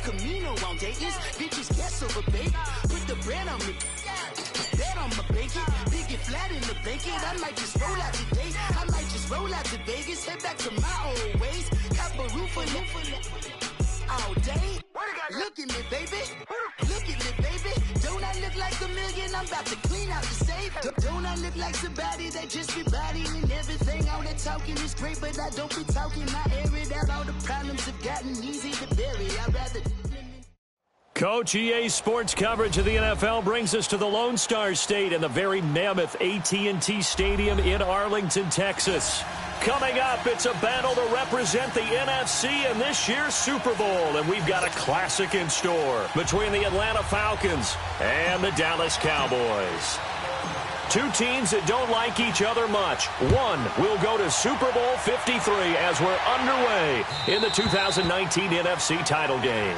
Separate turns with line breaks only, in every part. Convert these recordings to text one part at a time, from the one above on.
Camino on Dayton's. Bitches guess over bacon. Put the bread on me. Bet on my bacon. Big it flat in the bacon. I might just roll out today. I might just roll out to Vegas. Head back to my old ways. Got a roof for all day. Look at me, baby. Look at me, baby. Don't I look like a million? I'm about to clean out the safe. Don't I look like somebody that just be bodying everything? All that talking is great, but I don't be talking. I air it out. All the problems have gotten easy to bury. I'd rather...
Coach, EA Sports coverage of the NFL brings us to the Lone Star State and the very mammoth AT&T Stadium in Arlington, Texas. Coming up, it's a battle to represent the NFC in this year's Super Bowl, and we've got a classic in store between the Atlanta Falcons and the Dallas Cowboys. Two teams that don't like each other much. One will go to Super Bowl 53 as we're underway in the 2019 NFC title game.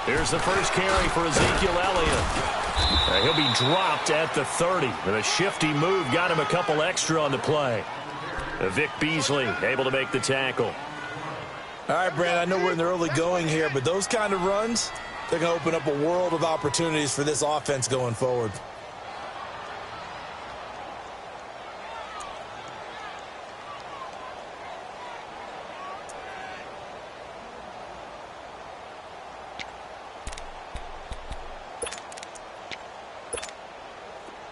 Here's the first carry for Ezekiel Elliott. He'll be dropped at the 30. And a shifty move got him a couple extra on the play. Vic Beasley able to make the tackle.
All right, Brandon, I know we're in the early going here, but those kind of runs, they're going to open up a world of opportunities for this offense going forward.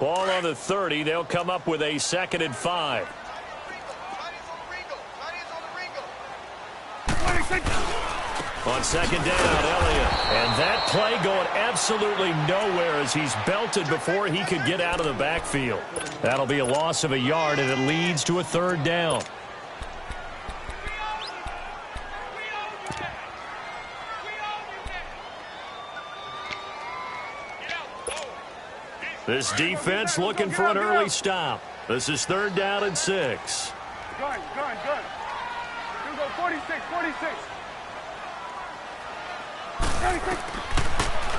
Ball on the 30. They'll come up with a 2nd and 5. On 2nd down, Elliott. And that play going absolutely nowhere as he's belted before he could get out of the backfield. That'll be a loss of a yard, and it leads to a 3rd down. This defense looking for an early stop. This is 3rd down and 6.
Good. You go 46.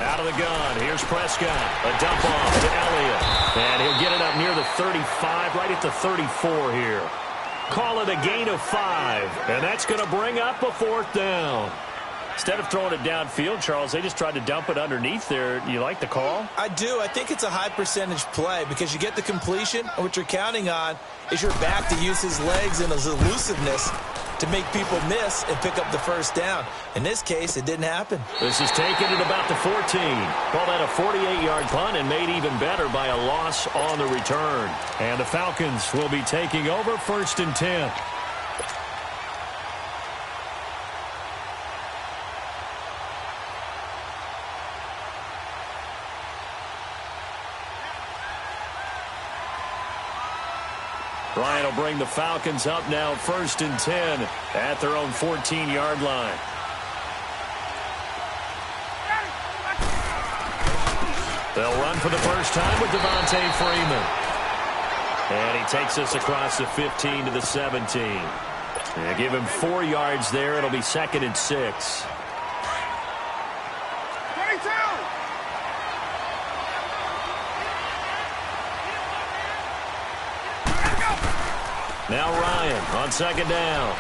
Out of the gun. Here's Prescott. A dump off to Elliott. And he'll get it up near the 35, right at the 34 here. Call it a gain of 5. And that's going to bring up a 4th down. Instead of throwing it downfield, Charles, they just tried to dump it underneath there. You like the call?
I do. I think it's a high percentage play because you get the completion, and what you're counting on is your back to use his legs and his elusiveness to make people miss and pick up the 1st down. In this case, it didn't happen.
This is taken at about the 14. Called that a 48-yard punt and made even better by a loss on the return. And the Falcons will be taking over 1st and 10. Bryant will bring the Falcons up now 1st and 10 at their own 14-yard line. They'll run for the first time with Devontae Freeman. And he takes us across the 15 to the 17. And give him 4 yards there. It'll be 2nd and 6. Now Ryan on 2nd down.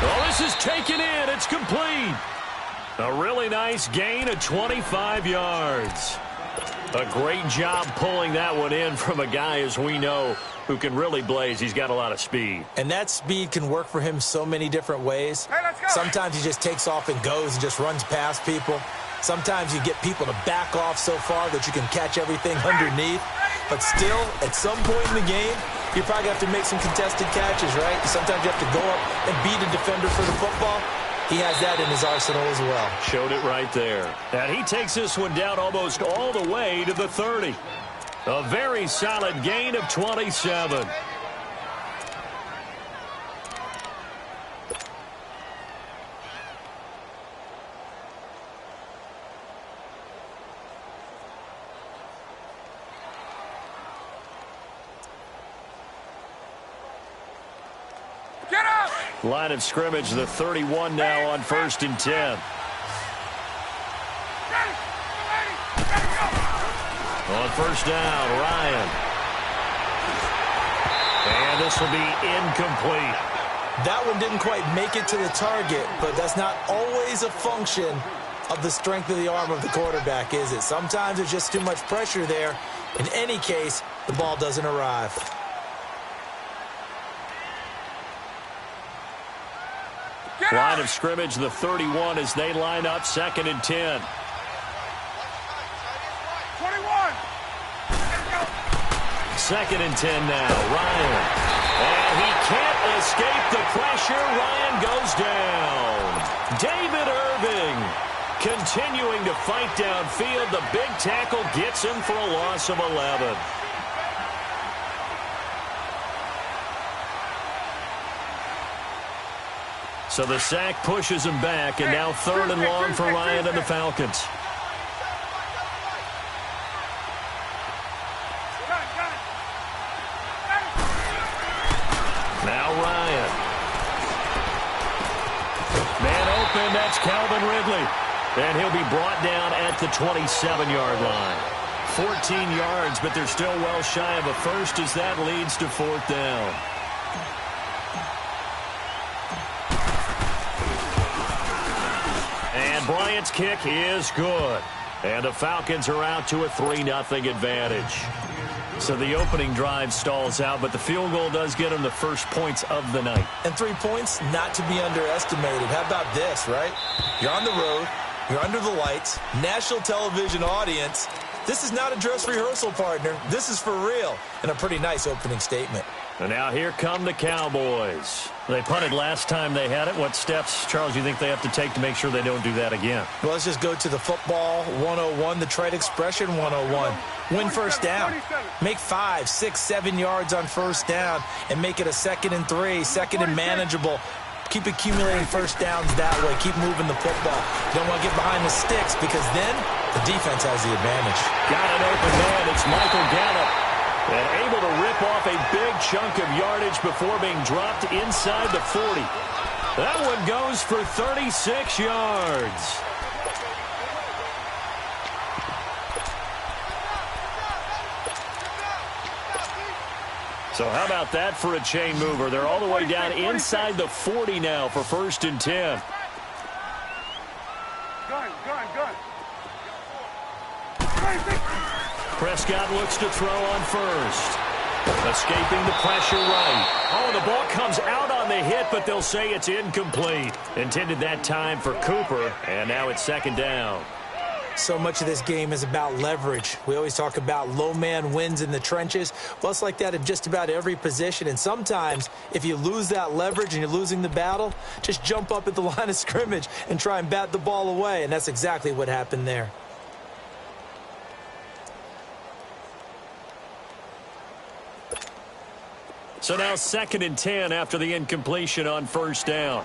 Oh, this is taken in. It's complete. A really nice gain of 25 yards. A great job pulling that one in from a guy, as we know, who can really blaze. He's got a lot of speed.
And that speed can work for him so many different ways.
Hey, let's go.
Sometimes he just takes off and goes and just runs past people. Sometimes you get people to back off so far that you can catch everything underneath. But still, at some point in the game, you're probably going to have to make some contested catches, right? Sometimes you have to go up and beat a defender for the football. He has that in his arsenal as well.
Showed it right there. And he takes this one down almost all the way to the 30. A very solid gain of 27. Line of scrimmage, the 31 now on 1st and 10. On 1st down, Ryan. And this will be incomplete.
That one didn't quite make it to the target, but that's not always a function of the strength of the arm of the quarterback, is it? Sometimes there's just too much pressure there. In any case, the ball doesn't arrive.
Line of scrimmage, the 31 as they line up 2nd and 10.
21.
2nd and 10 now, Ryan. And he can't escape the pressure. Ryan goes down. David Irving continuing to fight downfield. The big tackle gets him for a loss of 11. So the sack pushes him back, and now 3rd and long for Ryan and the Falcons. Now Ryan. Man open, that's Calvin Ridley. And he'll be brought down at the 27-yard line. 14 yards, but they're still well shy of a first as that leads to 4th down. And Bryant's kick is good. And the Falcons are out to a 3-0 advantage. So the opening drive stalls out, but the field goal does get them the first points of the night.
And 3 points, not to be underestimated. How about this, right? You're on the road. You're under the lights. National television audience. This is not a dress rehearsal, partner. This is for real. And a pretty nice opening statement.
And now here come the Cowboys. They punted last time they had it. What steps, Charles, you think they have to take to make sure they don't do that again?
Well, let's just go to the football 101, the trade expression 101. Win first down. Make 5, 6, 7 yards on first down and make it a 2nd and 3, 2nd and manageable. Keep accumulating first downs that way. Keep moving the football. You don't want to get behind the sticks because then the defense has the advantage.
Got an open man. It's Michael Gallup. And able to rip off a big chunk of yardage before being dropped inside the 40. That one goes for 36 yards. So how about that for a chain mover? They're all the way down inside the 40 now for 1st and 10.
Gun.
Prescott looks to throw on first. Escaping the pressure right. Oh, the ball comes out on the hit, but they'll say it's incomplete. Intended that time for Cooper, and now it's 2nd down.
So much of this game is about leverage. We always talk about low man wins in the trenches. Well, it's like that in just about every position. And sometimes, if you lose that leverage and you're losing the battle, just jump up at the line of scrimmage and try and bat the ball away. And that's exactly what happened there.
So now 2nd and 10 after the incompletion on first down.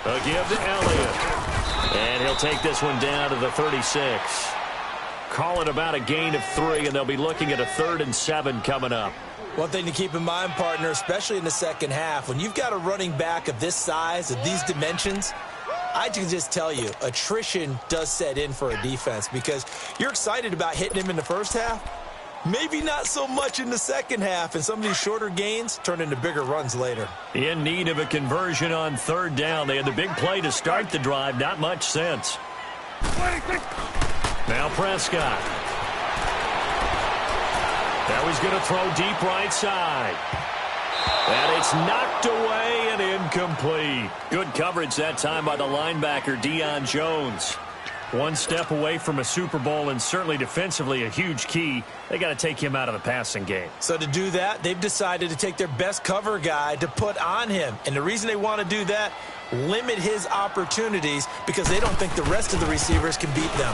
A give to Elliott. And he'll take this one down to the 36. Call it about a gain of 3, and they'll be looking at a 3rd and 7 coming up.
One thing to keep in mind, partner, especially in the second half, when you've got a running back of this size, of these dimensions, I can just tell you, attrition does set in for a defense because you're excited about hitting him in the first half. Maybe not so much in the second half, and some of these shorter gains turn into bigger runs later.
In need of a conversion on 3rd down. They had the big play to start the drive. Not much sense. Now Prescott. Now he's going to throw deep right side. And it's knocked away and incomplete. Good coverage that time by the linebacker, Deion Jones. One step away from a Super Bowl, and certainly defensively a huge key. They got to take him out of the passing game.
So to do that, they've decided to take their best cover guy to put on him. And the reason they want to do that, limit his opportunities because they don't think the rest of the receivers can beat them.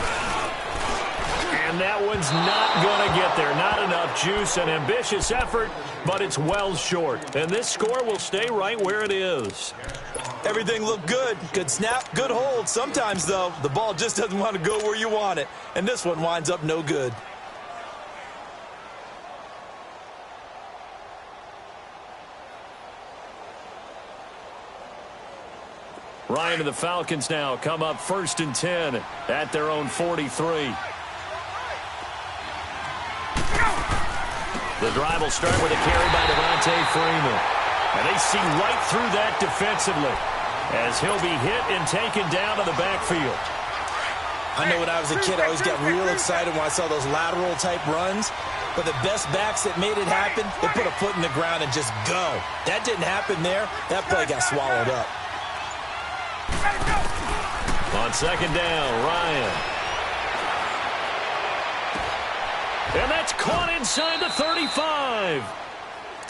And that one's not going to get there. Not enough juice. An ambitious effort, but it's well short. And this score will stay right where it is.
Everything looked good. Good snap, good hold. Sometimes, though, the ball just doesn't want to go where you want it. And this one winds up no good.
Ryan and the Falcons now come up 1st and 10 at their own 43. The drive will start with a carry by Devontae Freeman. And they see right through that defensively as he'll be hit and taken down to the backfield.
I know when I was a kid, I always got real excited when I saw those lateral-type runs. But the best backs that made it happen, they put a foot in the ground and just go. That didn't happen there. That play got swallowed up.
On 2nd down, Ryan. And that's caught inside the 35.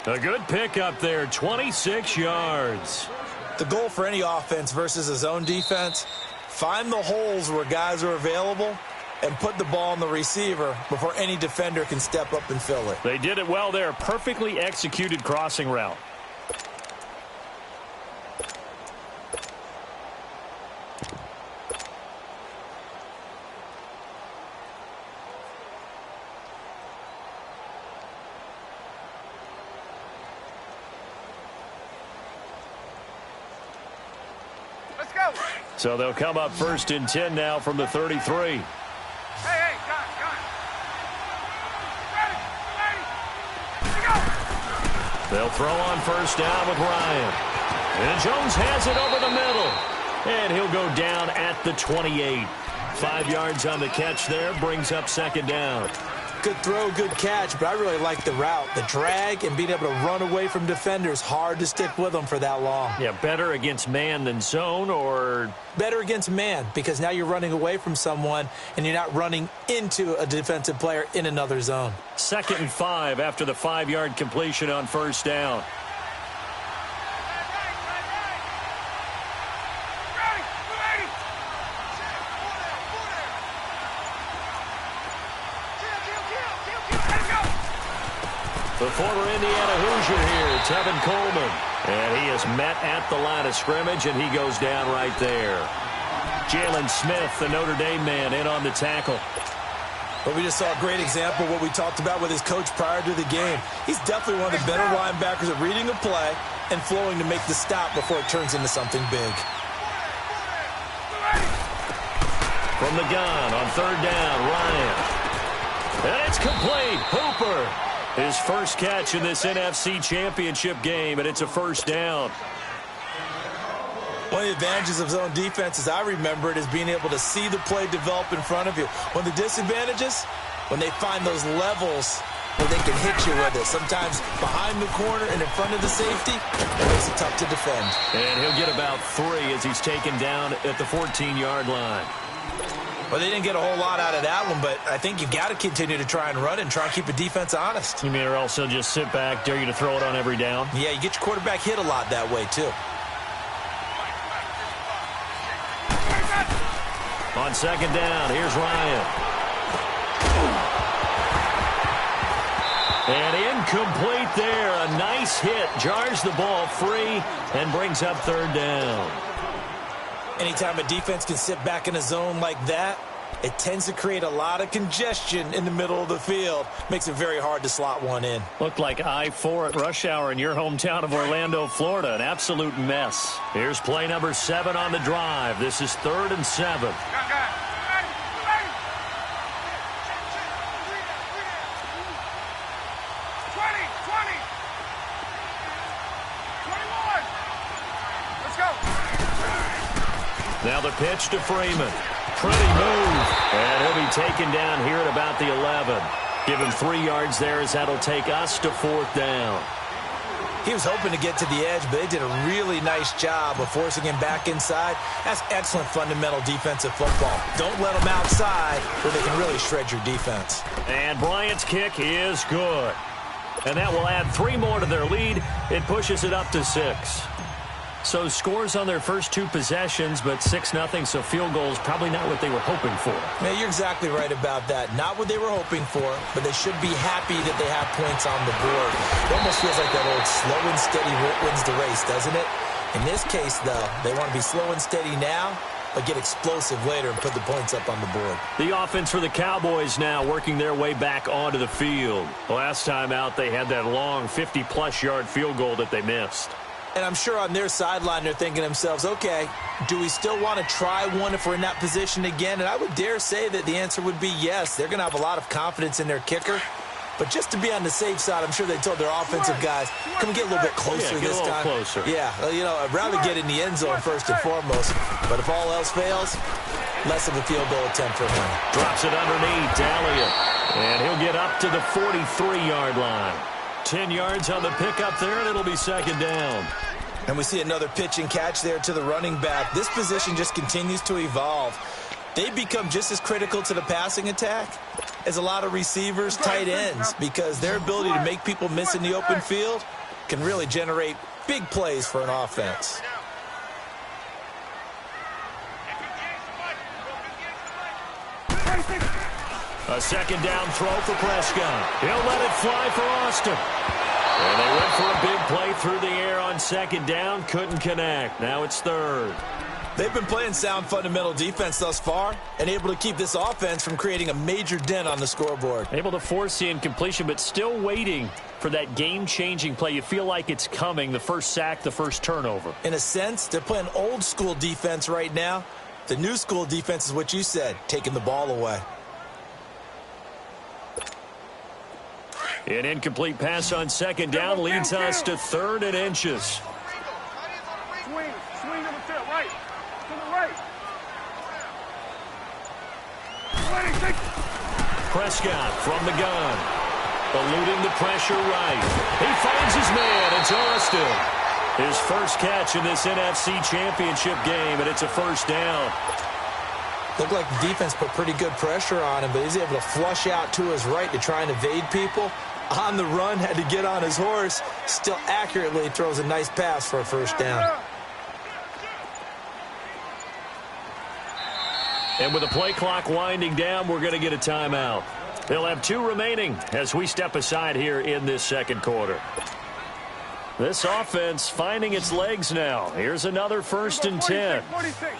A good pickup there, 26 yards.
The goal for any offense versus a zone defense, find the holes where guys are available and put the ball on the receiver before any defender can step up and fill it.
They did it well there. Perfectly executed crossing route.
Let's go.
So they'll come up 1st and 10 now from the 33.
Hey, gun. Ready. Go.
They'll throw on 1st down with Ryan. And Jones has it over the middle. And he'll go down at the 28. 5 yards on the catch there, brings up 2nd down.
Good throw, good catch, but I really like the route. The drag and being able to run away from defenders, hard to stick with them for that long.
Yeah, better against man than zone, or
better against man, because now you're running away from someone and you're not running into a defensive player in another zone.
2nd and 5 after the 5-yard completion on 1st down. The former Indiana Hoosier here, Tevin Coleman. And he is met at the line of scrimmage, and he goes down right there. Jalen Smith, the Notre Dame man, in on the tackle.
But we just saw a great example of what we talked about with his coach prior to the game. He's definitely one of the better linebackers at reading a play and flowing to make the stop before it turns into something big.
From the gun on 3rd down, Ryan. And it's complete. Hooper. His first catch in this NFC Championship game, and it's a 1st down.
One of the advantages of zone defense, as I remember it, is being able to see the play develop in front of you. One of the disadvantages, when they find those levels where they can hit you with it. Sometimes behind the corner and in front of the safety, it makes it tough to defend.
And he'll get about 3 as he's taken down at the 14-yard line.
Well, they didn't get a whole lot out of that one, but I think you've got to continue to try and run and try and keep a defense honest.
You mean, or else they'll just sit back, dare you to throw it on every down?
Yeah, you get your quarterback hit a lot that way, too.
On 2nd down, here's Ryan. And incomplete there. A nice hit. Jars the ball free and brings up 3rd down.
Anytime a defense can sit back in a zone like that, it tends to create a lot of congestion in the middle of the field. Makes it very hard to slot one in.
Looked like I-4 at rush hour in your hometown of Orlando, Florida. An absolute mess. Here's play number 7 on the drive. This is 3rd and 7. Now the pitch to Freeman. Pretty move. And he'll be taken down here at about the 11. Give him 3 yards there as that'll take us to 4th down.
He was hoping to get to the edge, but they did a really nice job of forcing him back inside. That's excellent fundamental defensive football. Don't let them outside where they can really shred your defense.
And Bryant's kick is good. And that will add 3 more to their lead. It pushes it up to 6. So scores on their first 2 possessions, but 6-0, so field goals probably not what they were hoping for.
Yeah, you're exactly right about that. Not what they were hoping for, but they should be happy that they have points on the board. It almost feels like that old slow and steady wins the race, doesn't it? In this case, though, they want to be slow and steady now, but get explosive later and put the points up on the board.
The offense for the Cowboys now working their way back onto the field. Last time out, they had that long 50-plus yard field goal that they missed.
And I'm sure on their sideline they're thinking to themselves, okay, do we still want to try one if we're in that position again? And I would dare say that the answer would be yes. They're going to have a lot of confidence in their kicker. But just to be on the safe side, I'm sure they told their offensive guys, come get a little bit closer this time.
Closer.
Yeah, you know, I'd rather get in the end zone first and foremost. But if all else fails, less of a field goal attempt for him.
Drops it underneath, Elliott. And he'll get up to the 43-yard line. 10 yards on the pickup there, and it'll be second down.
And we see another pitch and catch there to the running back. This position just continues to evolve. They become just as critical to the passing attack as a lot of receivers, tight ends, because their ability to make people miss in the open field can really generate big plays for an offense.
A second down throw for Prescott. He'll let it fly for Austin. And they went for a big play through the air on second down. Couldn't connect. Now it's third.
They've been playing sound fundamental defense thus far and able to keep this offense from creating a major dent on the scoreboard.
Able to force the incompletion, but still waiting for that game-changing play. You feel like it's coming, the first sack, the first turnover.
In a sense, they're playing old-school defense right now. The new-school defense is what you said, taking the ball away.
An incomplete pass on second down leads us to 3rd and inches.
Swing number 2, right. To the right.
Prescott from the gun. Eluding the pressure right. He finds his man. It's Austin. His first catch in this NFC Championship game, and it's a first down.
Looked like the defense put pretty good pressure on him, but he's able to flush out to his right to try and evade people. On the run, had to get on his horse. Still accurately throws a nice pass for a first down.
And with the play clock winding down, we're going to get a timeout. They'll have 2 remaining as we step aside here in this second quarter. This offense finding its legs now. Here's another 1st and 10.
46.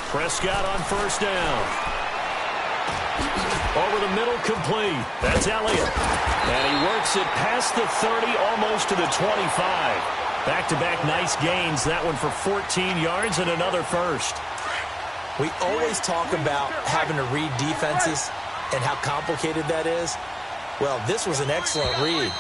Prescott on first down. Over the middle, complete. That's Elliott. And he works it past the 30, almost to the 25. Back-to-back nice gains. That one for 14 yards and another first.
We always talk about having to read defenses and how complicated that is. Well, this was an excellent read.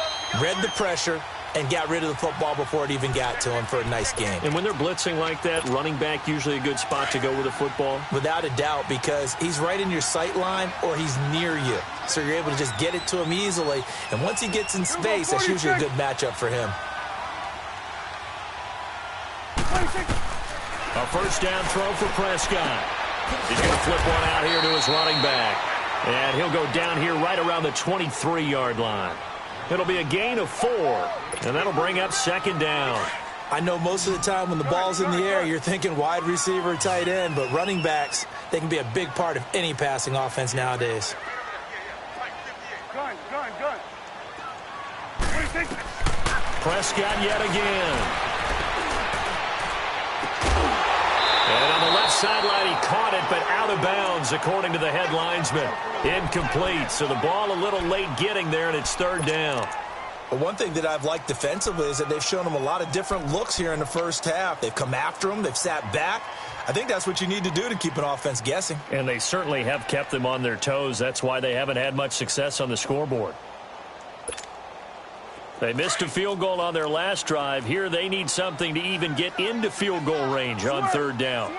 Read the pressure and got rid of the football before it even got to him for a nice game.
And when they're blitzing like that, running back usually a good spot to go with the football?
Without a doubt, because he's right in your sight line or he's near you. So you're able to just get it to him easily. And once he gets in space, that's usually a good matchup for him.
A first down throw for Prescott. He's going to flip one out here to his running back. And he'll go down here right around the 23-yard line. It'll be a gain of 4, and that'll bring up second down.
I know most of the time when the ball's in the air, you're thinking wide receiver, tight end, but running backs, they can be a big part of any passing offense nowadays.
Gun.
Prescott yet again. And on the left sideline, he caught it, but out of bounds, according to the head linesman. Incomplete, so the ball a little late getting there, and it's third down.
But one thing that I've liked defensively is that they've shown him a lot of different looks here in the first half. They've come after him. They've sat back. I think that's what you need to do to keep an offense guessing.
And they certainly have kept them on their toes. That's why they haven't had much success on the scoreboard. They missed a field goal on their last drive. Here they need something to even get into field goal range on third down.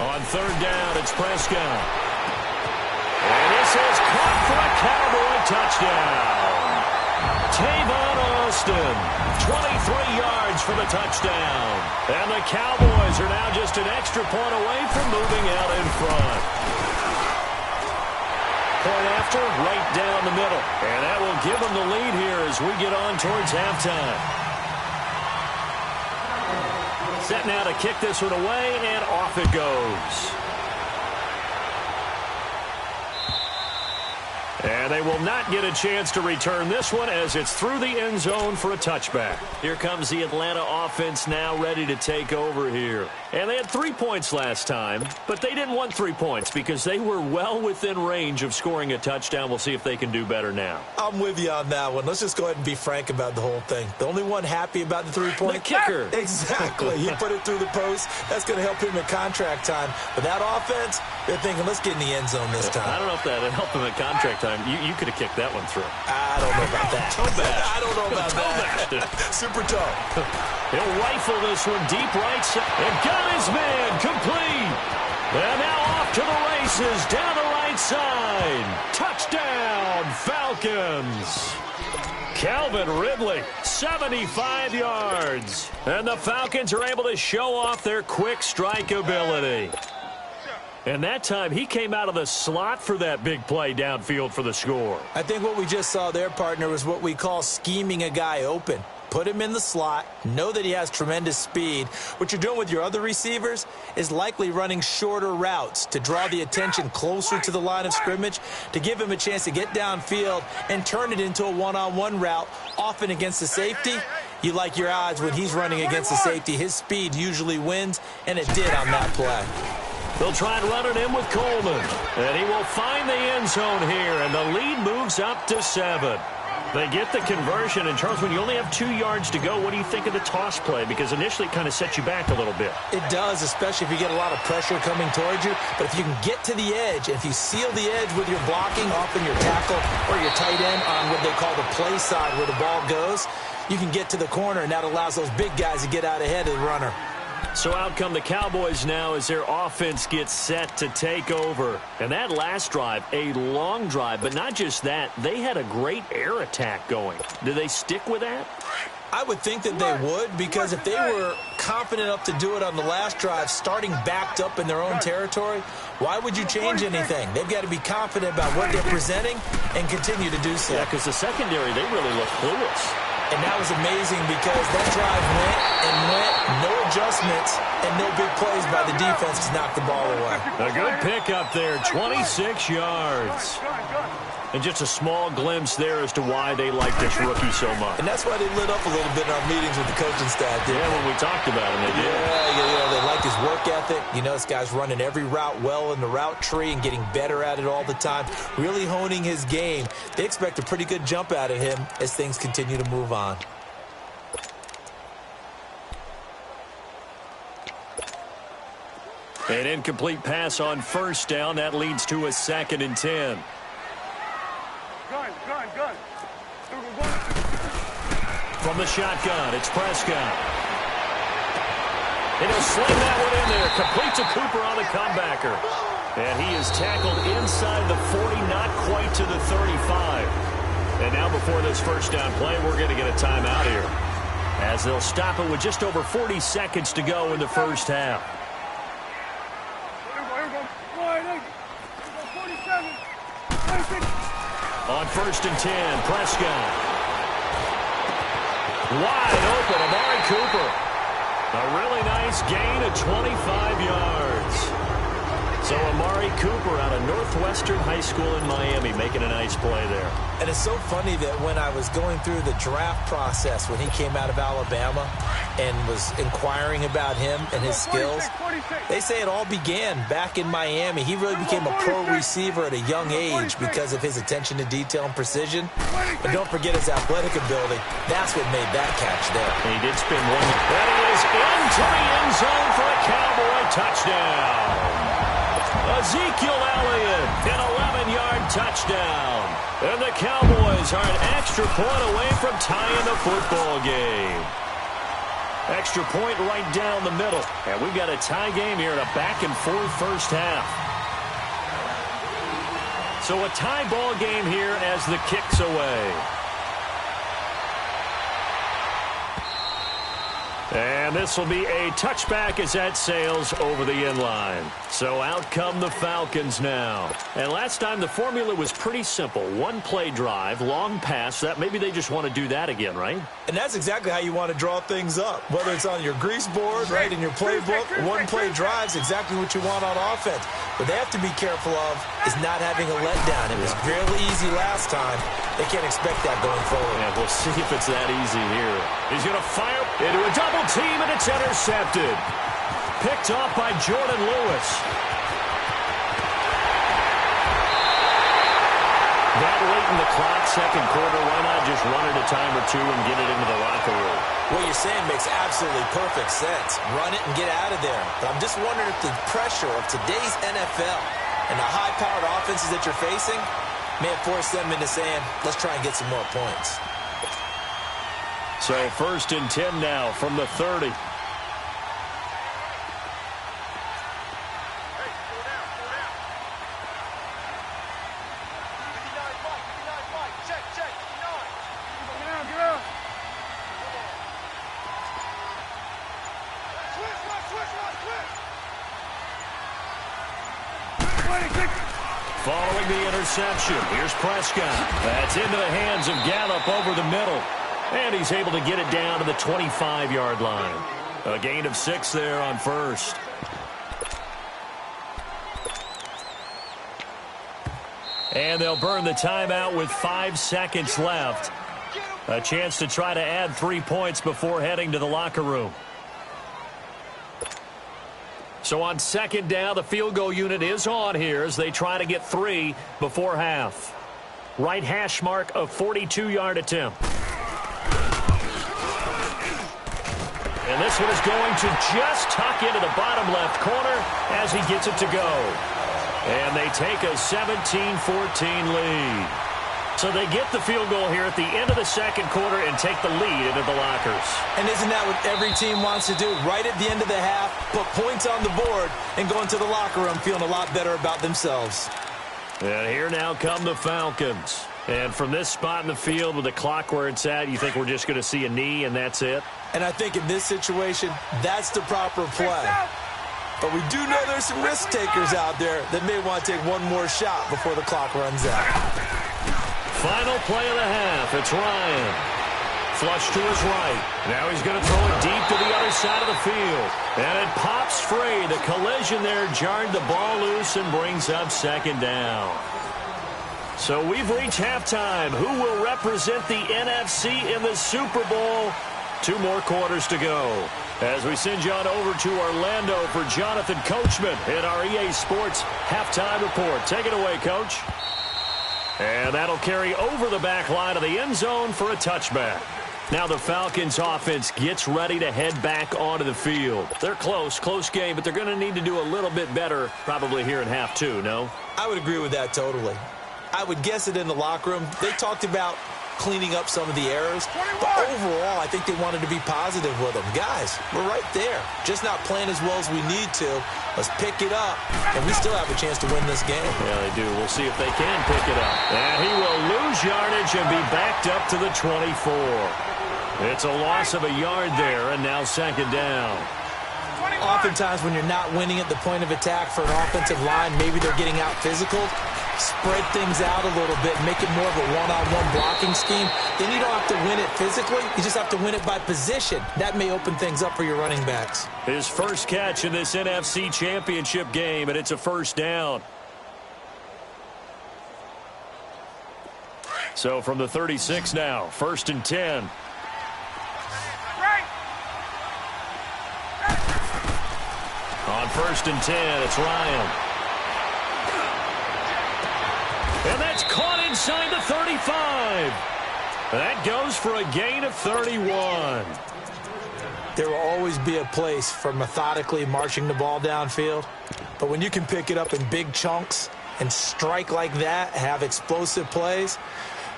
On third down, it's Prescott. And this is caught for a Cowboy touchdown. Tavon Austin, 23 yards for the touchdown. And the Cowboys are now just an extra point away from moving out in front. Point after, right down the middle. And that will give them the lead here as we get on towards halftime. Set now to kick this one away, and off it goes. And they will not get a chance to return this one as it's through the end zone for a touchback. Here comes the Atlanta offense now ready to take over here. And they had 3 points last time, but they didn't want 3 points because they were well within range of scoring a touchdown. We'll see if they can do better now.
I'm with you on that one. Let's just go ahead and be frank about the whole thing. The only one happy about the 3-point?
The kicker.
Exactly. He put it through the post. That's going to help him in contract time. But that offense, they're thinking, let's get in the end zone this time.
I don't know if that would help him in contract time. You could have kicked that one through.
I don't know about that. I don't know about that. Super tough.
He'll rifle this one deep right side. And got his man complete. And now off to the races down the right side. Touchdown, Falcons. Calvin Ridley, 75 yards. And the Falcons are able to show off their quick strike ability. And that time, he came out of the slot for that big play downfield for the score.
I think what we just saw there, partner, was what we call scheming a guy open. Put him in the slot, know that he has tremendous speed. What you're doing with your other receivers is likely running shorter routes to draw the attention closer to the line of scrimmage, to give him a chance to get downfield and turn it into a one-on-one route, often against the safety. You like your odds when he's running against the safety. His speed usually wins, and it did on that play.
They'll try and run it in with Coleman. And he will find the end zone here, and the lead moves up to 7. They get the conversion, and Charles, when you only have 2 yards to go, what do you think of the toss play? Because initially it kind of sets you back a little bit.
It does, especially if you get a lot of pressure coming towards you. But if you can get to the edge, if you seal the edge with your blocking, often your tackle or your tight end on what they call the play side where the ball goes, you can get to the corner, and that allows those big guys to get out ahead of the runner.
So out come the Cowboys now as their offense gets set to take over. And that last drive, a long drive, but not just that, they had a great air attack going. Do they stick with that?
I would think that they would, because if they were confident enough to do it on the last drive, starting backed up in their own territory, why would you change anything? They've got to be confident about what they're presenting and continue to do so.
Yeah, because the secondary, they really look clueless.
And that was amazing because that drive went, no adjustments, and no big plays by the defense to knock the ball away.
A good pickup there, 26 yards. And just a small glimpse there as to why they like this rookie so much.
And that's why they lit up a little bit in our meetings with the coaching staff.
Yeah, when we talked about him, they did.
Yeah, they like his work ethic. You know, this guy's running every route well in the route tree and getting better at it all the time, really honing his game. They expect a pretty good jump out of him as things continue to move on.
An incomplete pass on first down. That leads to a 2nd and 10.
Gun.
From the shotgun, it's Prescott. And he'll sling that one in there. Complete to Cooper on the comebacker. And he is tackled inside the 40, not quite to the 35. And now before this first down play, we're going to get a timeout here, as they'll stop it with just over 40 seconds to go in the first half. On 1st and 10, Prescott. Wide open, Amari Cooper. A really nice gain of 25 yards. So Amari Cooper out of Northwestern High School in Miami making a nice play there.
And it's so funny that when I was going through the draft process when he came out of Alabama and was inquiring about him and his skills, they say it all began back in Miami. He really became a pro receiver at a young age because of his attention to detail and precision. But don't forget his athletic ability. That's what made that catch there.
And he did spin one. And he is into the end zone for a Cowboy touchdown. Ezekiel Elliott, an 11-yard touchdown. And the Cowboys are an extra point away from tying the football game. Extra point right down the middle. And we've got a tie game here in a back-and-forth first half. So a tie ball game here as the kick's away. And this will be a touchback as that sails over the inline. So out come the Falcons now. And last time the formula was pretty simple. One play drive, long pass. That maybe they just want to do that again, right?
And that's exactly how you want to draw things up. Whether it's on your grease board, right, in your playbook, one play drive is exactly what you want on offense. What they have to be careful of is not having a letdown. It was fairly easy last time. They can't expect that going forward.
Yeah, we'll see if it's that easy here. He's going to fire into a double team, and it's intercepted. Picked off by Jordan Lewis. That late in the clock, second quarter, why not just run it a time or two and get it into the locker room?
What you're saying makes absolutely perfect sense. Run it and get out of there. But I'm just wondering if the pressure of today's NFL and the high-powered offenses that you're facing may have forced them into saying, let's try and get some more points.
So 1st and 10 now from the 30. Following the interception, here's Prescott. That's into the hands of Gallup over the middle. And he's able to get it down to the 25-yard line. A gain of 6 there on first. And they'll burn the timeout with 5 seconds left. A chance to try to add 3 points before heading to the locker room. So on second down, the field goal unit is on here as they try to get 3 before half. Right hash mark of 42-yard attempt. And this one is going to just tuck into the bottom left corner as he gets it to go. And they take a 17-14 lead. So they get the field goal here at the end of the second quarter and take the lead into the lockers.
And isn't that what every team wants to do? Right at the end of the half, put points on the board, and go into the locker room feeling a lot better about themselves.
And here now come the Falcons. And from this spot in the field with the clock where it's at, you think we're just going to see a knee and that's it?
And I think in this situation, that's the proper play. But we do know there's some risk takers out there that may want to take one more shot before the clock runs out.
Final play of the half. It's Ryan. Flush to his right. Now he's going to throw it deep to the other side of the field. And it pops free. The collision there jarred the ball loose and brings up second down. So we've reached halftime. Who will represent the NFC in the Super Bowl? 2 more quarters to go. As we send you on over to Orlando for Jonathan Coachman in our EA Sports Halftime Report. Take it away, Coach. And that'll carry over the back line of the end zone for a touchback. Now the Falcons offense gets ready to head back onto the field. They're close game, but they're going to need to do a little bit better probably here in half 2, no?
I would agree with that totally. I would guess it in the locker room. They talked about cleaning up some of the errors, but overall I think they wanted to be positive with them. Guys, we're right there. Just not playing as well as we need to. Let's pick it up, and we still have a chance to win this game.
Yeah, they do. We'll see if they can pick it up. And he will lose yardage and be backed up to the 24. It's a loss of a yard there, and now second down.
Oftentimes when you're not winning at the point of attack for an offensive line, maybe they're getting out physical. Spread things out a little bit, make it more of a one-on-one blocking scheme. Then you don't have to win it physically. You just have to win it by position. That may open things up for your running backs.
His first catch in this NFC Championship game, and it's a first down. So from the 36 now, 1st and 10. On 1st and 10, it's Ryan. And that's caught inside the 35. That goes for a gain of 31.
There will always be a place for methodically marching the ball downfield. But when you can pick it up in big chunks and strike like that, have explosive plays,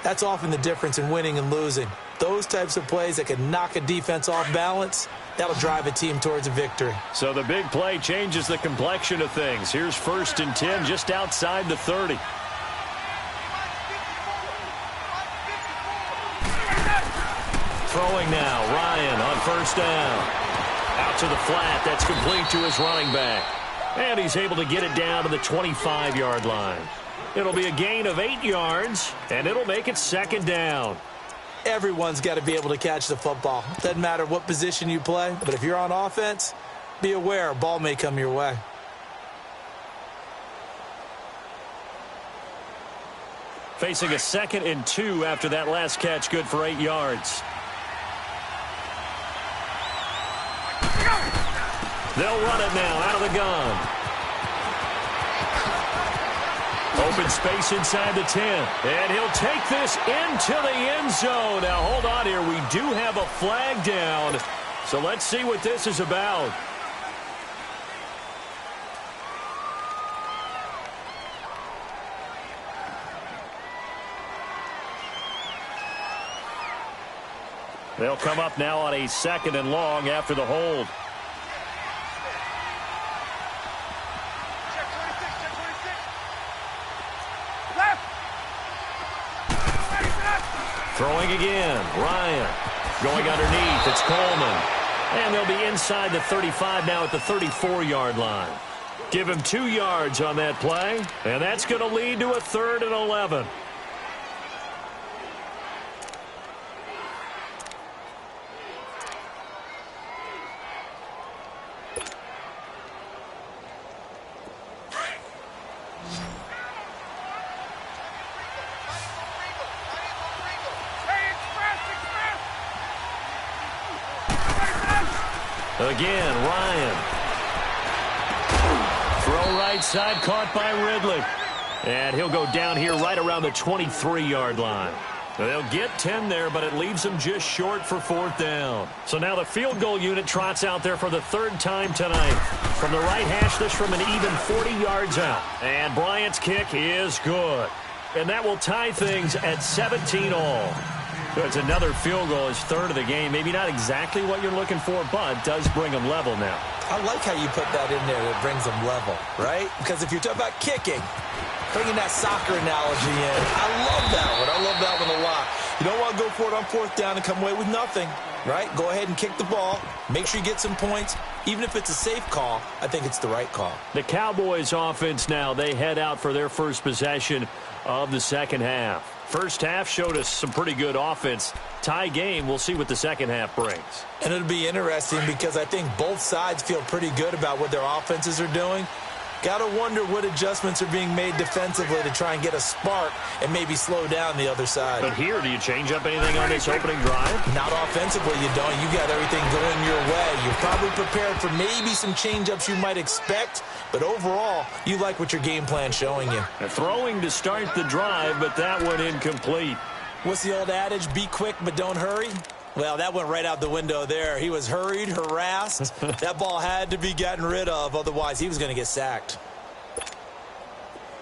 that's often the difference in winning and losing. Those types of plays that can knock a defense off balance, that'll drive a team towards a victory.
So the big play changes the complexion of things. Here's 1st and 10 just outside the 30. Throwing now, Ryan on first down. Out to the flat. That's complete to his running back. And he's able to get it down to the 25-yard line. It'll be a gain of 8 yards, and it'll make it second down.
Everyone's got to be able to catch the football. Doesn't matter what position you play, but if you're on offense, be aware a ball may come your way.
Facing a 2nd and 2 after that last catch, good for 8 yards. They'll run it now out of the gun. Open space inside the 10. And he'll take this into the end zone. Now, hold on here. We do have a flag down. So let's see what this is about. They'll come up now on a 2nd and long after the hold. Throwing again, Ryan. Going underneath, it's Coleman. And they'll be inside the 35 now at the 34-yard line. Give him 2 yards on that play, and that's going to lead to a 3rd and 11. Again, Ryan. Throw right side, caught by Ridley. And he'll go down here right around the 23-yard line. They'll get 10 there, but it leaves them just short for 4th down. So now the field goal unit trots out there for the 3rd time tonight. From the right hash, this from an even 40 yards out. And Bryant's kick is good. And that will tie things at 17 all. So it's another field goal, his 3rd of the game. Maybe not exactly what you're looking for, but does bring them level now.
I like how you put that in there. It brings them level, right? Because if you're talking about kicking, bringing that soccer analogy in, I love that one. I love that one a lot. You don't want to go for it on 4th down and come away with nothing, right? Go ahead and kick the ball. Make sure you get some points. Even if it's a safe call, I think it's the right call.
The Cowboys offense now, they head out for their first possession of the second half. First half showed us some pretty good offense. Tie game, we'll see what the second half brings.
And it'll be interesting because I think both sides feel pretty good about what their offenses are doing. Got to wonder what adjustments are being made defensively to try and get a spark and maybe slow down the other side.
But here, do you change up anything on this opening drive?
Not offensively, you don't. You got everything going your way. You're probably prepared for maybe some change-ups you might expect, but overall, you like what your game plan's showing you.
Throwing to start the drive, but that one incomplete.
What's the old adage? Be quick, but don't hurry? Well, that went right out the window there. He was hurried, harassed. That ball had to be gotten rid of, otherwise he was going to get sacked.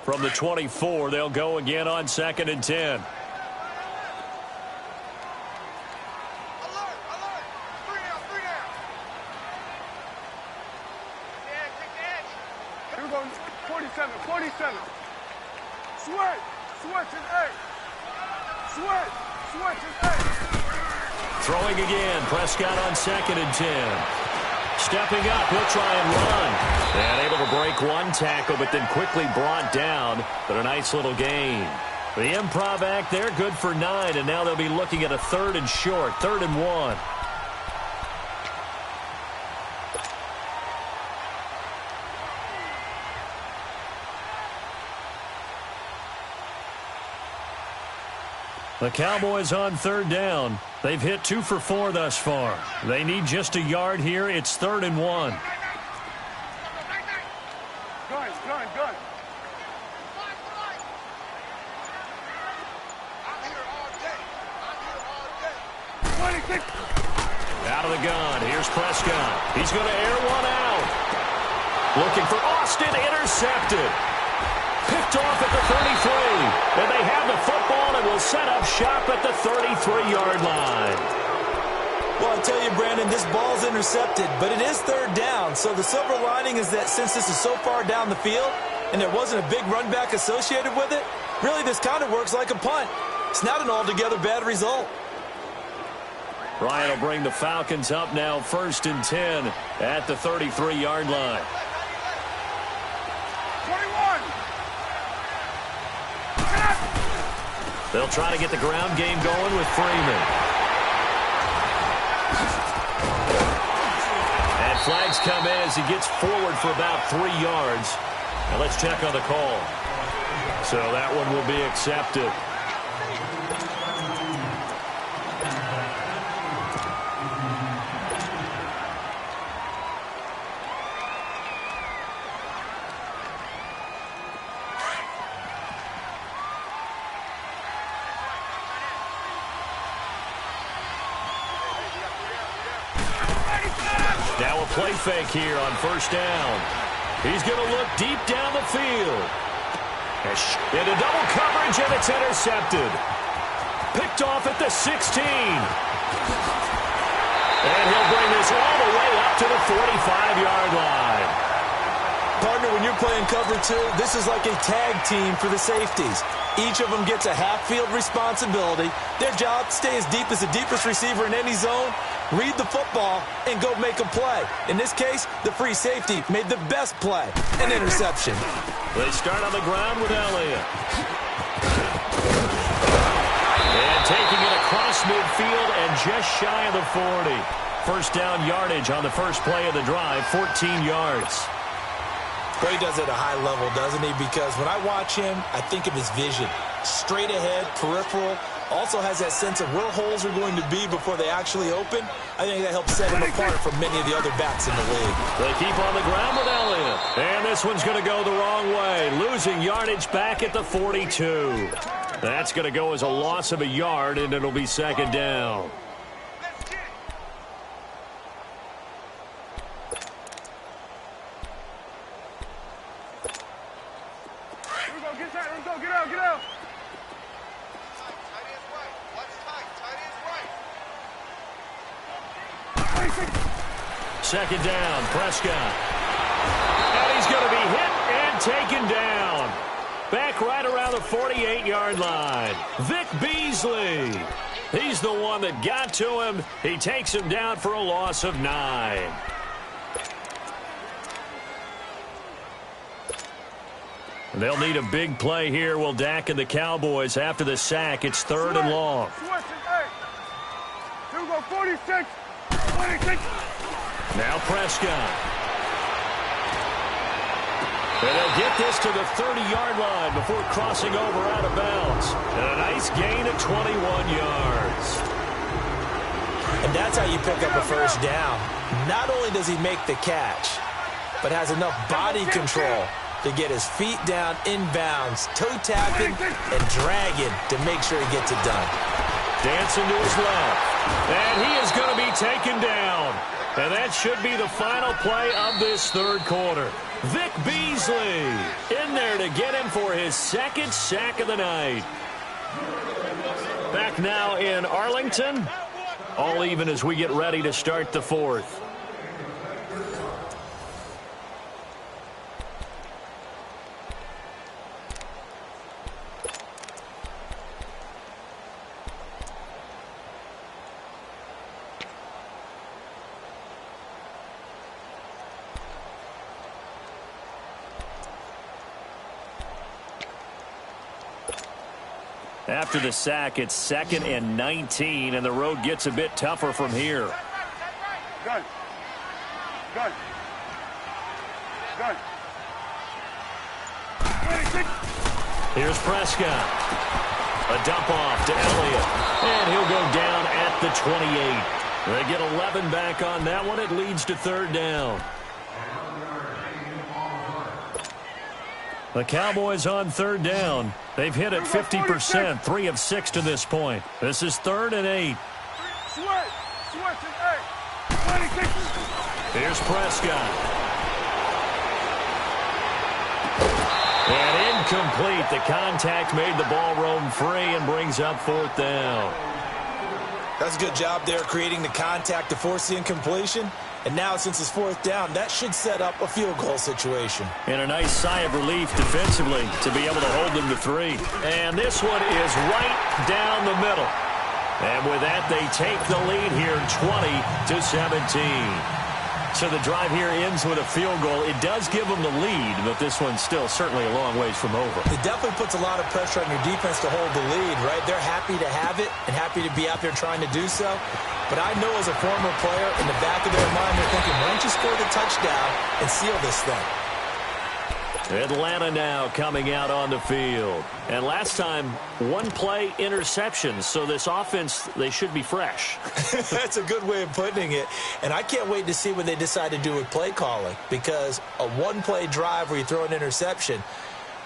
From the 24, they'll go again on 2nd and 10.
Here we go. 47, 47. Switch and 8. Switch and 8.
Throwing again. Prescott on 2nd and 10. Stepping up, he'll try and run. And able to break one tackle, but then quickly brought down. But a nice little gain. The improv act there, good for 9. And now they'll be looking at a 3rd and short, 3rd and 1. The Cowboys on 3rd down. They've hit 2 for 4 thus far. They need just a yard here. It's 3rd and 1.
Gun.
Out of the gun. Here's Prescott. He's going to air one out. Looking for Austin. Intercepted. Picked off at the 33. And they have the football and will set up shop at the 33-yard line.
Well, I tell you, Brandon, this ball's intercepted, but it is 3rd down. So the silver lining is that since this is so far down the field and there wasn't a big run back associated with it, really this kind of works like a punt. It's not an altogether bad result.
Ryan will bring the Falcons up now 1st and 10 at the 33-yard line.
21.
They'll try to get the ground game going with Freeman. And flags come in as he gets forward for about 3 yards. Now let's check on the call. So that one will be accepted. Now a play fake here on 1st down. He's going to look deep down the field. Into double coverage, and it's intercepted. Picked off at the 16. And he'll bring this all the way up to the 45-yard line.
Partner, when you're playing cover 2, this is like a tag team for the safeties. Each of them gets a half-field responsibility. Their job, stay as deep as the deepest receiver in any zone, read the football, and go make a play. In this case, the free safety made the best play, an interception.
They start on the ground with Elliott. And taking it across midfield and just shy of the 40. 1st down yardage on the first play of the drive, 14 yards.
Well, he does it at a high level, doesn't he? Because when I watch him, I think of his vision. Straight ahead, peripheral. Also has that sense of where holes are going to be before they actually open. I think that helps set him apart from many of the other backs in the league.
They keep on the ground with Elliott. And this one's going to go the wrong way. Losing yardage back at the 42. That's going to go as a loss of a yard, and it'll be 2nd down.
Get out, get out.
2nd down, Prescott. And he's going to be hit and taken down. Back right around the 48-yard line. Vic Beasley. He's the one that got to him. He takes him down for a loss of 9. They'll need a big play here. Will Dak and the Cowboys after the sack. It's 3rd and long.
Here we go, 46. 26.
Now Prescott. And they'll get this to the 30-yard line before crossing over out of bounds. And a nice gain of 21 yards.
And that's how you pick up a 1st down. Not only does he make the catch, but has enough body control to get his feet down inbounds, toe tapping and dragging to make sure he gets it done.
Dancing to his left. And he is going to be taken down. And that should be the final play of this 3rd quarter. Vic Beasley in there to get him for his 2nd sack of the night. Back now in Arlington. All even as we get ready to start the 4th. After the sack, it's 2nd and 19, and the road gets a bit tougher from here.
Gun. Gun. Gun. 26.
Here's Prescott. A dump off to Elliott. And he'll go down at the 28. They get 11 back on that one. It leads to 3rd down. The Cowboys on 3rd down. They've hit it 50%, 3 of 6 to this point. This is 3rd and 8.
Switch and 8. 26.
Here's Prescott. And incomplete. The contact made the ball roam free and brings up 4th down.
That's a good job there creating the contact to force the incompletion. And now, since it's 4th down, that should set up a field goal situation.
And a nice sigh of relief defensively to be able to hold them to 3. And this one is right down the middle. And with that, they take the lead here 20-17. So the drive here ends with a field goal. It does give them the lead, but this one's still certainly a long ways from over.
It definitely puts a lot of pressure on your defense to hold the lead, right? They're happy to have it and happy to be out there trying to do so. But I know as a former player, in the back of their mind, they're thinking, why don't you score the touchdown and seal this thing?
Atlanta now coming out on the field. And last time, one-play interceptions. So this offense, they should be fresh.
That's a good way of putting it. And I can't wait to see what they decide to do with play calling. Because a one-play drive where you throw an interception,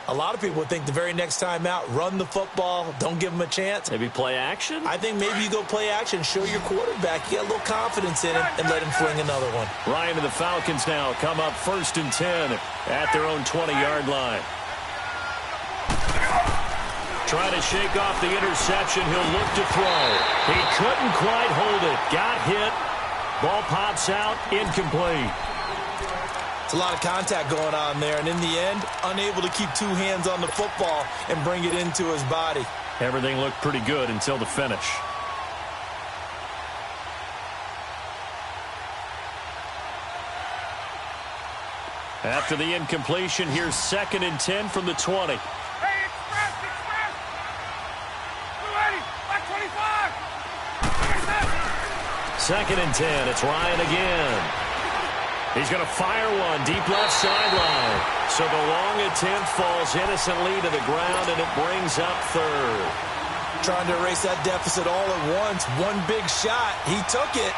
a lot of people would think the very next time out, run the football, don't give them a chance.
Maybe play action?
I think maybe you go play action, show your quarterback, you get a little confidence in him, and let him fling another one.
Ryan and the Falcons now come up 1st and 10 at their own 20-yard line. Trying to shake off the interception. He'll look to throw. He couldn't quite hold it. Got hit. Ball pops out. Incomplete.
It's a lot of contact going on there, and in the end, unable to keep two hands on the football and bring it into his body.
Everything looked pretty good until the finish. After the incompletion, here's 2nd and 10 from the 20.
Hey, express! 280, back 25!
2nd and 10. It's Ryan again. He's going to fire one deep left sideline. So the long attempt falls innocently to the ground, and it brings up 3rd.
Trying to erase that deficit all at once. One big shot. He took it.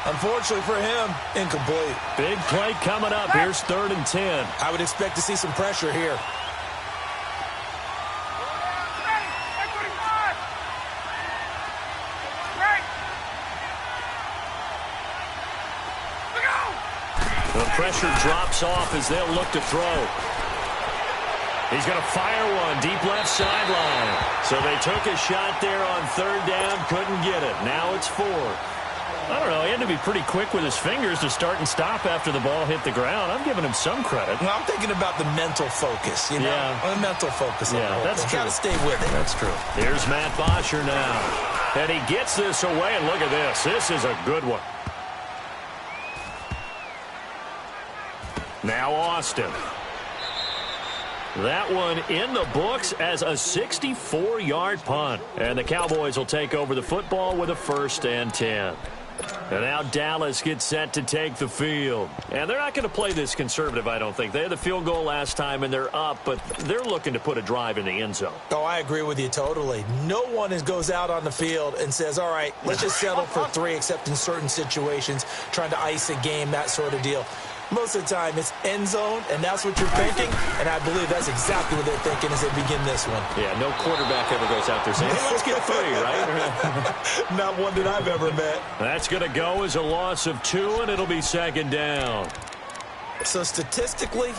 Unfortunately for him, incomplete.
Big play coming up. Here's 3rd and 10.
I would expect to see some pressure here.
The pressure drops off as they'll look to throw. He's going to fire one deep left sideline. So they took a shot there on 3rd down, couldn't get it. Now it's 4th. I don't know, he had to be pretty quick with his fingers to start and stop after the ball hit the ground. I'm giving him some credit.
Well, I'm thinking about the mental focus, you know?
Yeah.
The mental focus.
Yeah, that's true.
Got to stay with it.
That's true. Here's Matt Bosher now. And he gets this away, and look at this. This is a good one. Now Austin. That one in the books as a 64-yard punt. And the Cowboys will take over the football with a 1st and 10. And now Dallas gets set to take the field. And they're not going to play this conservative, I don't think. They had the field goal last time, and they're up, but they're looking to put a drive in the end zone.
Oh, I agree with you totally. No one goes out on the field and says, all right, let's just settle for 3, except in certain situations, trying to ice a game, that sort of deal. Most of the time, it's end zone, and that's what you're thinking, and I believe that's exactly what they're thinking as they begin this one.
Yeah, no quarterback ever goes out there saying, hey, let's get 3, right?
Not one that I've ever met.
That's going to go as a loss of 2, and it'll be 2nd down.
So statistically,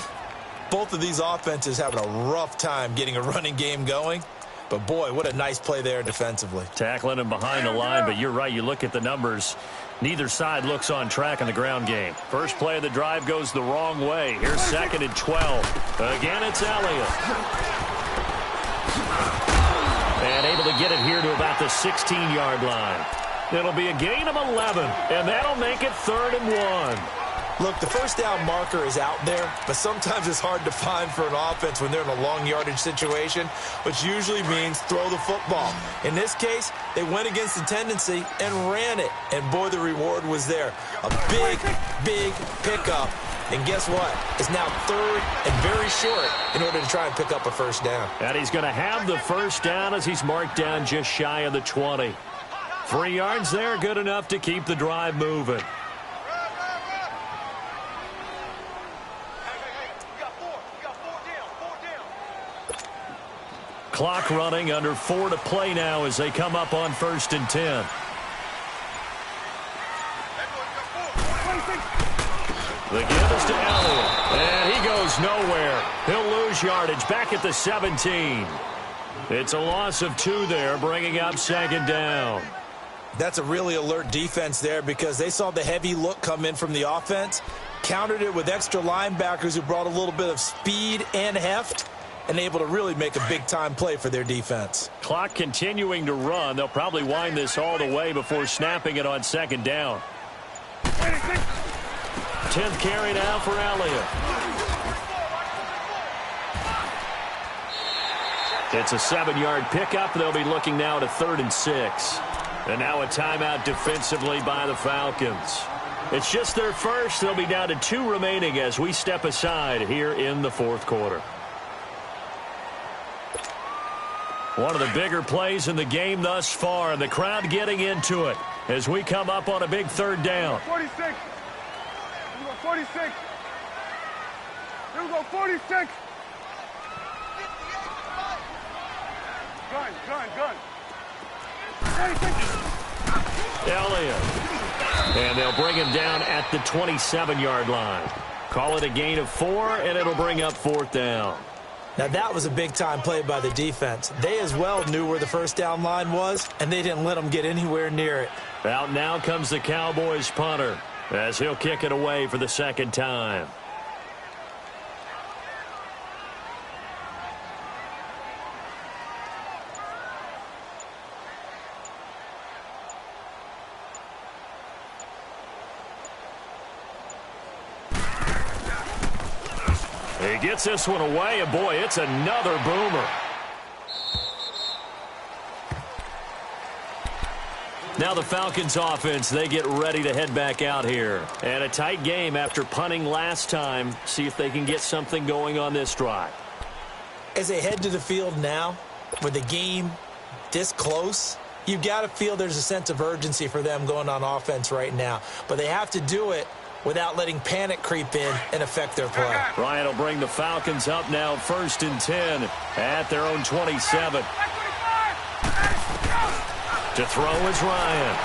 both of these offenses having a rough time getting a running game going. But, boy, what a nice play there defensively.
Tackling him behind the line, but you're right. You look at the numbers. Neither side looks on track in the ground game. First play of the drive goes the wrong way. Here's 2nd and 12. Again, it's Elliott. And able to get it here to about the 16-yard line. It'll be a gain of 11, and that'll make it 3rd and 1.
Look, the first down marker is out there, but sometimes it's hard to find for an offense when they're in a long yardage situation, which usually means throw the football. In this case, they went against the tendency and ran it, and boy, the reward was there. A big, big pickup, and guess what? It's now 3rd and very short in order to try and pick up a 1st down.
And he's going to have the 1st down as he's marked down just shy of the 20. 3 yards there, good enough to keep the drive moving. Clock running, under 4 to play now as they come up on 1st and 10. The give is to Elliott, and he goes nowhere. He'll lose yardage back at the 17. It's a loss of 2 there, bringing up 2nd down.
That's a really alert defense there because they saw the heavy look come in from the offense, countered it with extra linebackers who brought a little bit of speed and heft, and able to really make a big-time play for their defense.
Clock continuing to run. They'll probably wind this all the way before snapping it on second down. 10th carry now for Elliott. It's a 7-yard pickup. They'll be looking now to 3rd and 6. And now a timeout defensively by the Falcons. It's just their first. They'll be down to 2 remaining as we step aside here in the 4th quarter. One of the bigger plays in the game thus far, and the crowd getting into it as we come up on a big 3rd down.
46. Here we go, 46. Here we go, 46. Gun. 46.
Elliott. And they'll bring him down at the 27-yard line. Call it a gain of 4, and it'll bring up 4th down.
Now, that was a big-time play by the defense. They as well knew where the first down line was, and they didn't let them get anywhere near it.
Out now comes the Cowboys punter as he'll kick it away for the 2nd time. He gets this one away, and boy, it's another boomer. Now the Falcons offense, they get ready to head back out here. And a tight game after punting last time. See if they can get something going on this drive.
As they head to the field now, with the game this close, you've got to feel there's a sense of urgency for them going on offense right now. But they have to do it without letting panic creep in and affect their play.
Ryan will bring the Falcons up now 1st and 10 at their own 27. To throw is Ryan.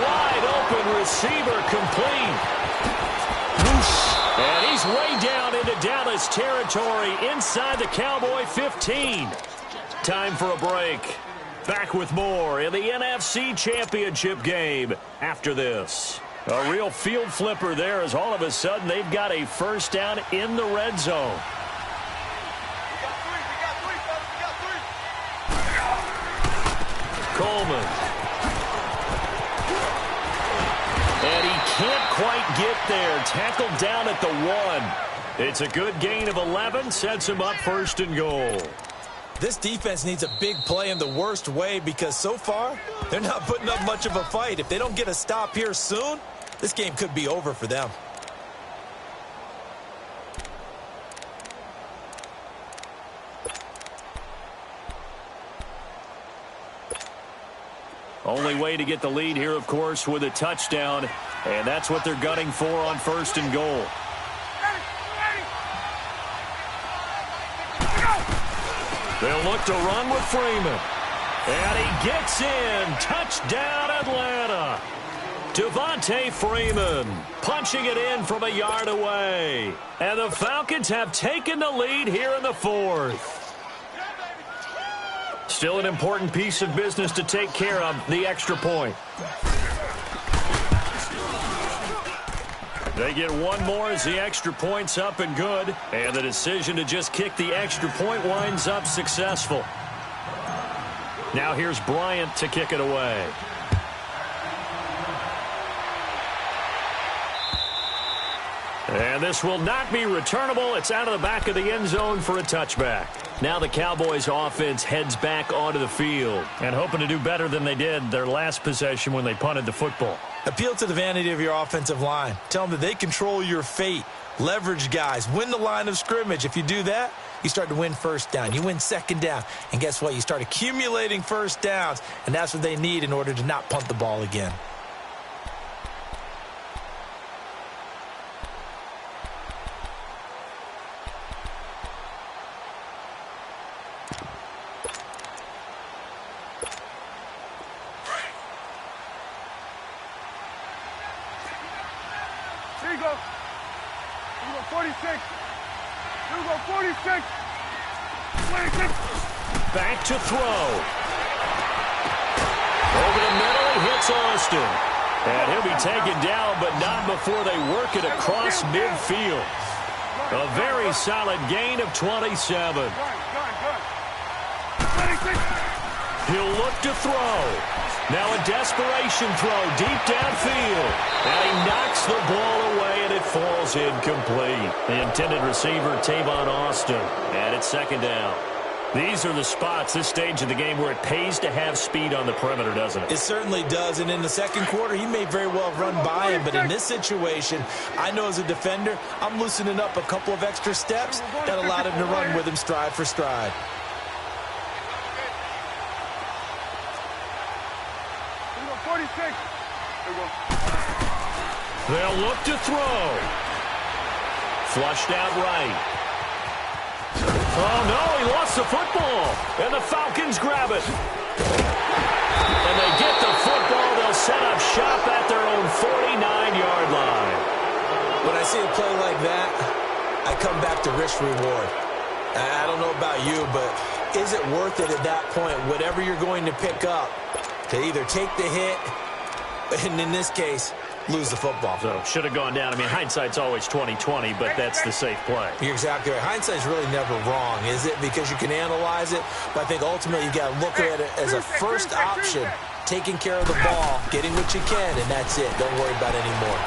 Wide open receiver complete. Whoosh. And he's way down into Dallas territory inside the Cowboy 15. Time for a break. Back with more in the NFC Championship game after this. A real field flipper there as all of a sudden they've got a first down in the red zone. Coleman. And he can't quite get there. Tackled down at the 1. It's a good gain of 11. Sets him up 1st and goal.
This defense needs a big play in the worst way because so far, they're not putting up much of a fight. If they don't get a stop here soon, this game could be over for them.
Only way to get the lead here, of course, with a touchdown, and that's what they're gunning for on 1st and goal. They'll look to run with Freeman. And he gets in. Touchdown, Atlanta. Devontae Freeman punching it in from a yard away. And the Falcons have taken the lead here in the 4th. Still an important piece of business to take care of, the extra point. They get one more as the extra point's up and good. And the decision to just kick the extra point winds up successful. Now here's Bryant to kick it away. And this will not be returnable. It's out of the back of the end zone for a touchback. Now the Cowboys offense heads back onto the field and hoping to do better than they did their last possession when they punted the football.
Appeal to the vanity of your offensive line. Tell them that they control your fate. Leverage guys. Win the line of scrimmage. If you do that, you start to win first down. You win second down. And guess what? You start accumulating first downs. And that's what they need in order to not punt the ball again.
Here you go. Here you go, 46. Here we go, 46. 26.
Back to throw. Over the middle, he hits Austin. And he'll be taken down, but not before they work it across midfield. A very solid gain of 27. He'll look to throw. Now a desperation throw deep downfield. And he knocks the ball away, and it falls incomplete. The intended receiver, Tavon Austin. And it's second down. These are the spots, this stage of the game, where it pays to have speed on the perimeter, doesn't it?
It certainly does, and in the second quarter, he may very well run by him, but in this situation, I know as a defender, I'm loosening up a couple of extra steps that allowed him to run with him stride for stride.
They'll look to throw. Flushed out right. Oh, no, he lost the football. And the Falcons grab it. And they get the football. They'll set up shop at their own 49-yard line.
When I see a play like that, I come back to risk-reward. I don't know about you, but is it worth it at that point, whatever you're going to pick up, to either take the hit, and in this case, lose the football?
So should have gone down. I mean, hindsight's always 20/20, but that's the safe play.
You're exactly right. Hindsight's really never wrong, is it? Because you can analyze it, but I think ultimately you got to look at it as a first option, taking care of the ball, getting what you can, and that's it. Don't worry about it anymore.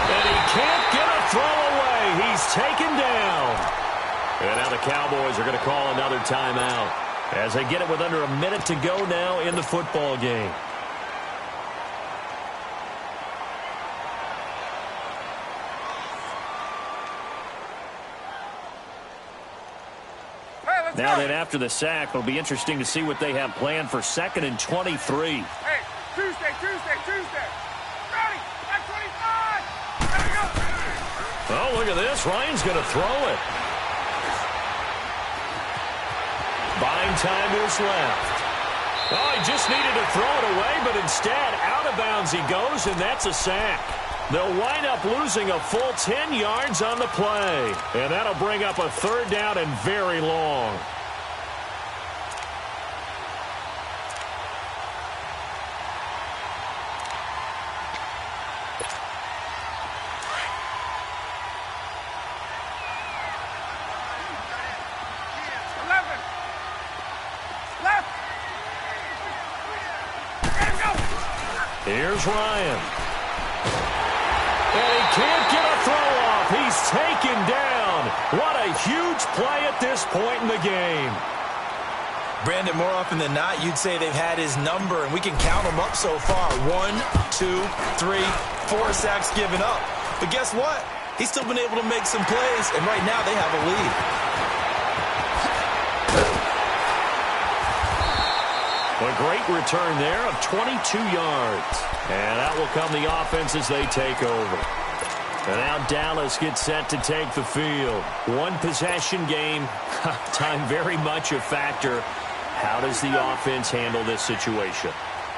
And he can't get a throw away. He's taken down. And now the Cowboys are going to call another timeout as they get it with under a minute to go now in the football game. Now then, after the sack, it'll be interesting to see what they have planned for 2nd and 23.
Hey, Tuesday. Ready, at 25. There we go.
Oh, look at this. Ryan's going to throw it. Buying time to his left. Oh, he just needed to throw it away, but instead, out of bounds he goes, and that's a sack. They'll wind up losing a full 10 yards on the play. And that'll bring up a 3rd down and very long. Here's Ryan. And he can't get a throw off. He's taken down. What a huge play at this point in the game.
Brandon, more often than not, you'd say they've had his number, and we can count them up so far. 1, 2, 3, 4 sacks given up. But guess what? He's still been able to make some plays, and right now they have a lead.
A great return there of 22 yards. And that will come the offense as they take over. And now Dallas gets set to take the field. One possession game. Time very much a factor. How does the offense handle this situation?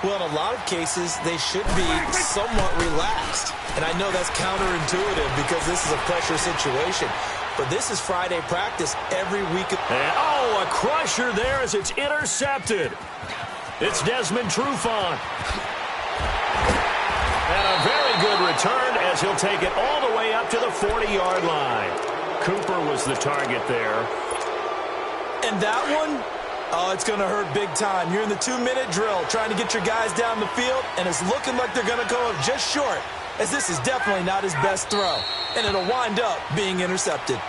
Well, in a lot of cases, they should be somewhat relaxed. And I know that's counterintuitive because this is a pressure situation. But this is Friday practice every week.
And, oh, a crusher there as it's intercepted. It's Desmond Trufant. And a very good return as he'll take it all the way up to the 40-yard line. Cooper was the target there.
And that one, oh, it's going to hurt big time. You're in the 2-minute drill trying to get your guys down the field, and it's looking like they're going to go up just short, as this is definitely not his best throw. And it'll wind up being intercepted.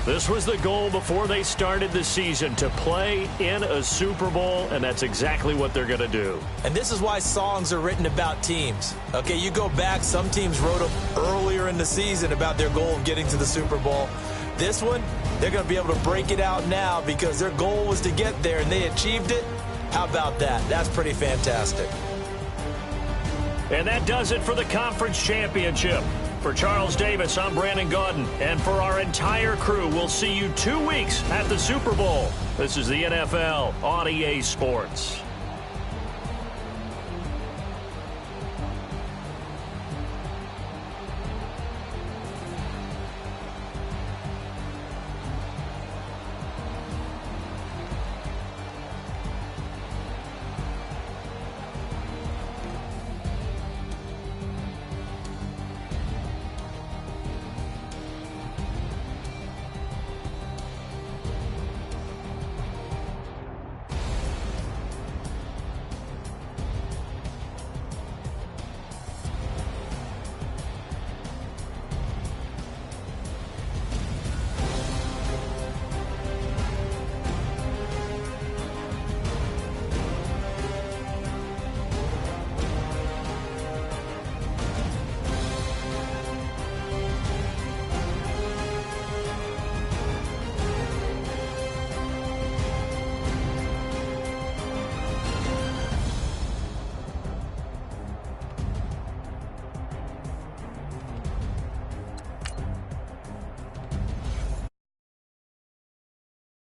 This was the goal before they started the season, to play in a Super Bowl, and that's exactly what they're going to do.
And this is why songs are written about teams. Okay, you go back, some teams wrote them earlier in the season about their goal of getting to the Super Bowl. This one, they're going to be able to break it out now because their goal was to get there, and they achieved it. How about that? That's pretty fantastic.
And that does it for the conference championship. For Charles Davis, I'm Brandon Gaudin. And for our entire crew, we'll see you 2 weeks at the Super Bowl. This is the NFL on EA Sports.